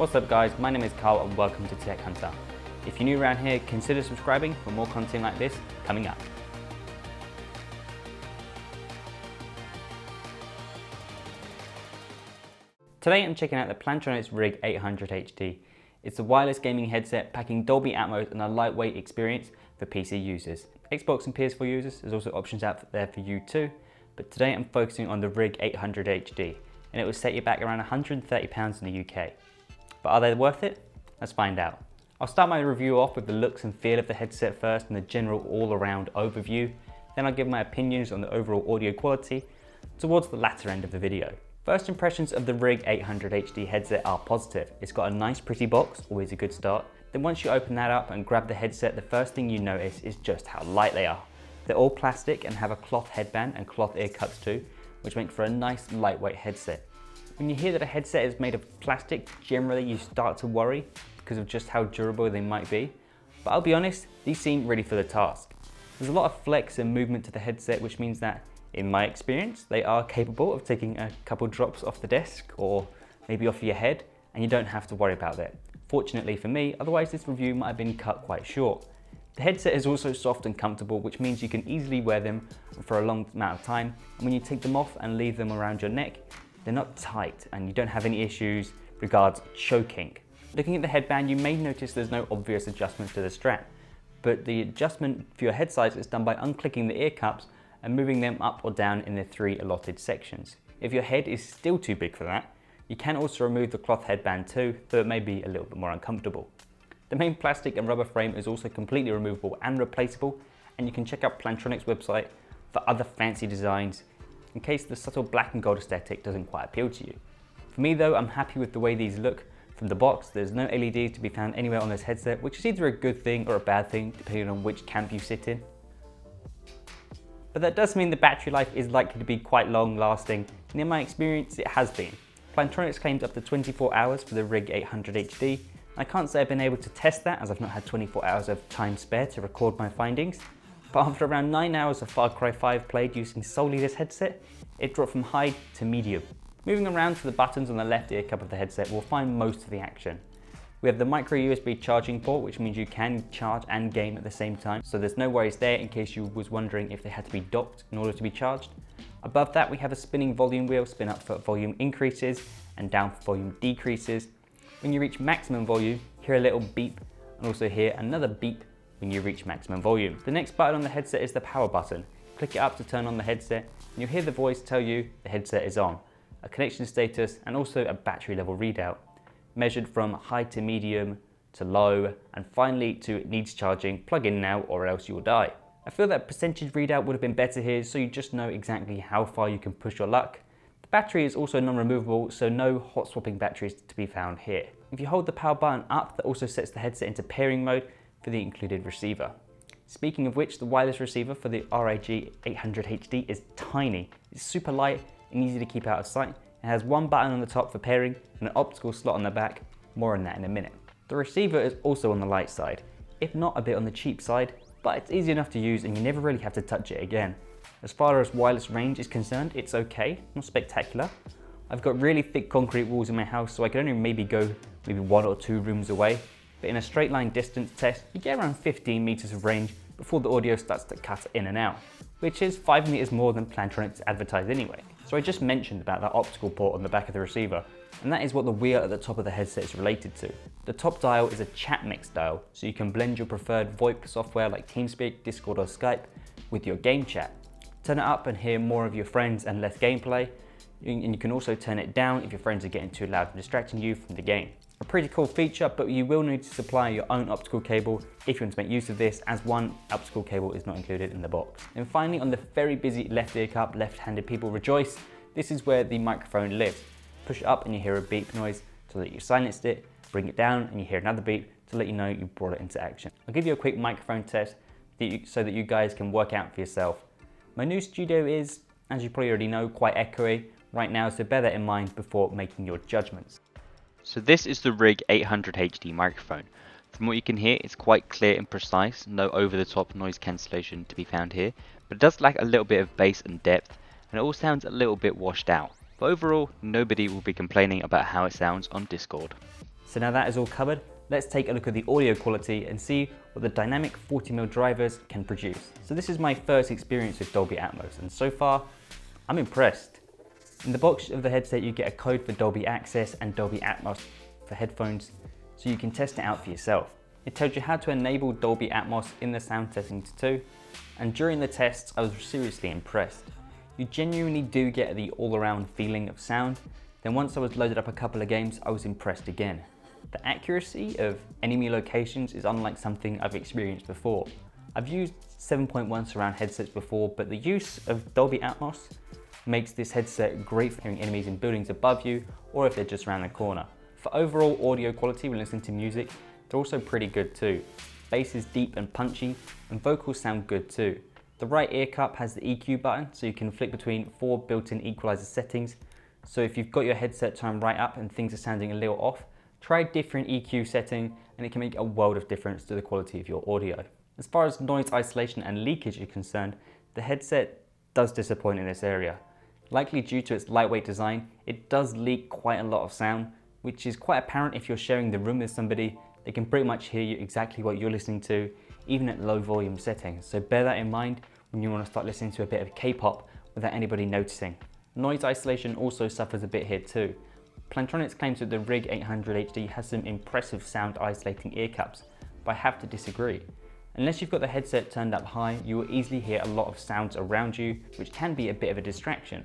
What's up guys, my name is Carl and welcome to Tech Hunter. If you're new around here, consider subscribing for more content like this coming up. Today I'm checking out the Plantronics Rig 800 HD. It's a wireless gaming headset packing Dolby Atmos and a lightweight experience for PC users. Xbox and PS4 users, there's also options out there for you too, but today I'm focusing on the Rig 800 HD and it will set you back around £130 in the UK. But are they worth it? Let's find out. I'll start my review off with the looks and feel of the headset first and the general all-around overview. Then I'll give my opinions on the overall audio quality towards the latter end of the video. First impressions of the Rig 800 HD headset are positive. It's got a nice pretty box, always a good start. Then once you open that up and grab the headset, the first thing you notice is just how light they are. They're all plastic and have a cloth headband and cloth ear cups too, which make for a nice lightweight headset. When you hear that a headset is made of plastic, generally you start to worry because of just how durable they might be. But I'll be honest, these seem ready for the task. There's a lot of flex and movement to the headset, which means that, in my experience, they are capable of taking a couple drops off the desk or maybe off your head, and you don't have to worry about that. Fortunately for me, otherwise this review might have been cut quite short. The headset is also soft and comfortable, which means you can easily wear them for a long amount of time, and when you take them off and leave them around your neck, they're not tight and you don't have any issues regards choking. Looking at the headband, you may notice there's no obvious adjustment to the strap, but the adjustment for your head size is done by unclicking the ear cups and moving them up or down in the 3 allotted sections. If your head is still too big for that, you can also remove the cloth headband too, though it may be a little bit more uncomfortable. The main plastic and rubber frame is also completely removable and replaceable, and you can check out Plantronics' website for other fancy designs in case the subtle black and gold aesthetic doesn't quite appeal to you. For me though, I'm happy with the way these look from the box. There's no LEDs to be found anywhere on this headset, which is either a good thing or a bad thing, depending on which camp you sit in. But that does mean the battery life is likely to be quite long lasting, and in my experience it has been. Plantronics claims up to 24 hours for the Rig 800 HD. I can't say I've been able to test that as I've not had 24 hours of time spare to record my findings, but after around 9 hours of Far Cry 5 played using solely this headset, it dropped from high to medium. Moving around to the buttons on the left ear cup of the headset, we'll find most of the action. We have the micro USB charging port, which means you can charge and game at the same time, so there's no worries there in case you was wondering if they had to be docked in order to be charged. Above that we have a spinning volume wheel, spin up for volume increases and down for volume decreases. When you reach maximum volume, hear a little beep and also hear another beep when you reach maximum volume. The next button on the headset is the power button. Click it up to turn on the headset and you'll hear the voice tell you the headset is on, a connection status and also a battery level readout, measured from high to medium to low and finally to it needs charging, plug in now or else you'll die. I feel that percentage readout would have been better here so you just know exactly how far you can push your luck. The battery is also non-removable, so no hot swapping batteries to be found here. If you hold the power button up, that also sets the headset into pairing mode for the included receiver. Speaking of which, the wireless receiver for the RIG 800 HD is tiny. It's super light and easy to keep out of sight. It has one button on the top for pairing and an optical slot on the back. More on that in a minute. The receiver is also on the light side, if not a bit on the cheap side, but it's easy enough to use and you never really have to touch it again. As far as wireless range is concerned, it's okay, not spectacular. I've got really thick concrete walls in my house, so I can only go 1 or 2 rooms away. But in a straight line distance test, you get around 15 meters of range before the audio starts to cut in and out, which is 5 meters more than Plantronics advertised anyway. So I just mentioned about that optical port on the back of the receiver, and that is what the wheel at the top of the headset is related to. The top dial is a chat mix dial, so you can blend your preferred VoIP software like TeamSpeak, Discord or Skype with your game chat. Turn it up and hear more of your friends and less gameplay, and you can also turn it down if your friends are getting too loud and distracting you from the game. A pretty cool feature, but you will need to supply your own optical cable if you want to make use of this, as one optical cable is not included in the box. And finally, on the very busy left ear cup, left-handed people rejoice, this is where the microphone lives. Push it up and you hear a beep noise to let you silenced it, bring it down and you hear another beep to let you know you brought it into action. I'll give you a quick microphone test so that you guys can work out for yourself. My new studio is, as you probably already know, quite echoey right now, so bear that in mind before making your judgments. So this is the Rig 800 HD microphone. From what you can hear, it's quite clear and precise, no over-the-top noise cancellation to be found here, but it does lack a little bit of bass and depth, and it all sounds a little bit washed out. But overall, nobody will be complaining about how it sounds on Discord. So now that is all covered, let's take a look at the audio quality and see what the dynamic 40mm drivers can produce. So this is my first experience with Dolby Atmos, and so far, I'm impressed. In the box of the headset, you get a code for Dolby Access and Dolby Atmos for headphones, so you can test it out for yourself. It tells you how to enable Dolby Atmos in the sound settings too, and during the tests, I was seriously impressed. You genuinely do get the all-around feeling of sound. Then once I was loaded up a couple of games, I was impressed again. The accuracy of enemy locations is unlike something I've experienced before. I've used 7.1 surround headsets before, but the use of Dolby Atmos makes this headset great for hearing enemies in buildings above you or if they're just around the corner. For overall audio quality when listening to music, they're also pretty good too. Bass is deep and punchy, and vocals sound good too. The right ear cup has the EQ button, so you can flick between 4 built-in equalizer settings. So if you've got your headset turned right up and things are sounding a little off, try a different EQ setting and it can make a world of difference to the quality of your audio. As far as noise isolation and leakage is concerned, the headset does disappoint in this area. Likely due to its lightweight design, it does leak quite a lot of sound, which is quite apparent if you're sharing the room with somebody. They can pretty much hear you exactly what you're listening to, even at low volume settings. So bear that in mind when you want to start listening to a bit of K-pop without anybody noticing. Noise isolation also suffers a bit here too. Plantronics claims that the Rig 800 HD has some impressive sound isolating ear cups, but I have to disagree. Unless you've got the headset turned up high, you will easily hear a lot of sounds around you, which can be a bit of a distraction.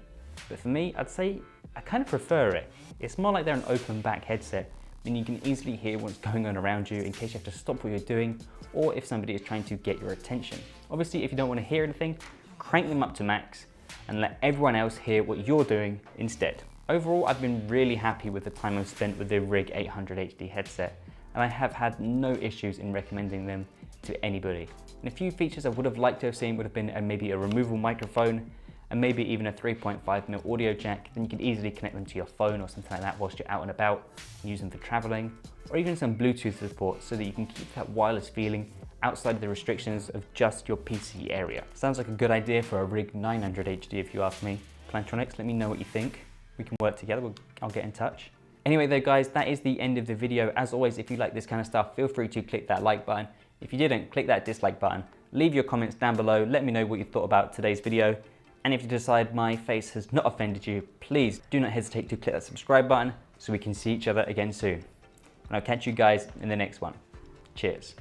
But for me, I'd say I kind of prefer it. It's more like they're an open back headset, meaning you can easily hear what's going on around you in case you have to stop what you're doing, or if somebody is trying to get your attention. Obviously, if you don't want to hear anything, crank them up to max and let everyone else hear what you're doing instead. Overall, I've been really happy with the time I've spent with the Rig 800 HD headset, and I have had no issues in recommending them to anybody. And a few features I would have liked to have seen would have been maybe a removable microphone, and maybe even a 3.5mm audio jack. Then you can easily connect them to your phone or something like that whilst you're out and about, and use them for traveling, or even some Bluetooth support so that you can keep that wireless feeling outside the restrictions of just your PC area. Sounds like a good idea for a Rig 900 HD if you ask me. Plantronics, let me know what you think. We can work together, I'll get in touch. Anyway though guys, that is the end of the video. As always, if you like this kind of stuff, feel free to click that like button. If you didn't, click that dislike button. Leave your comments down below, let me know what you thought about today's video. And if you decide my face has not offended you, please do not hesitate to click that subscribe button so we can see each other again soon. And I'll catch you guys in the next one. Cheers.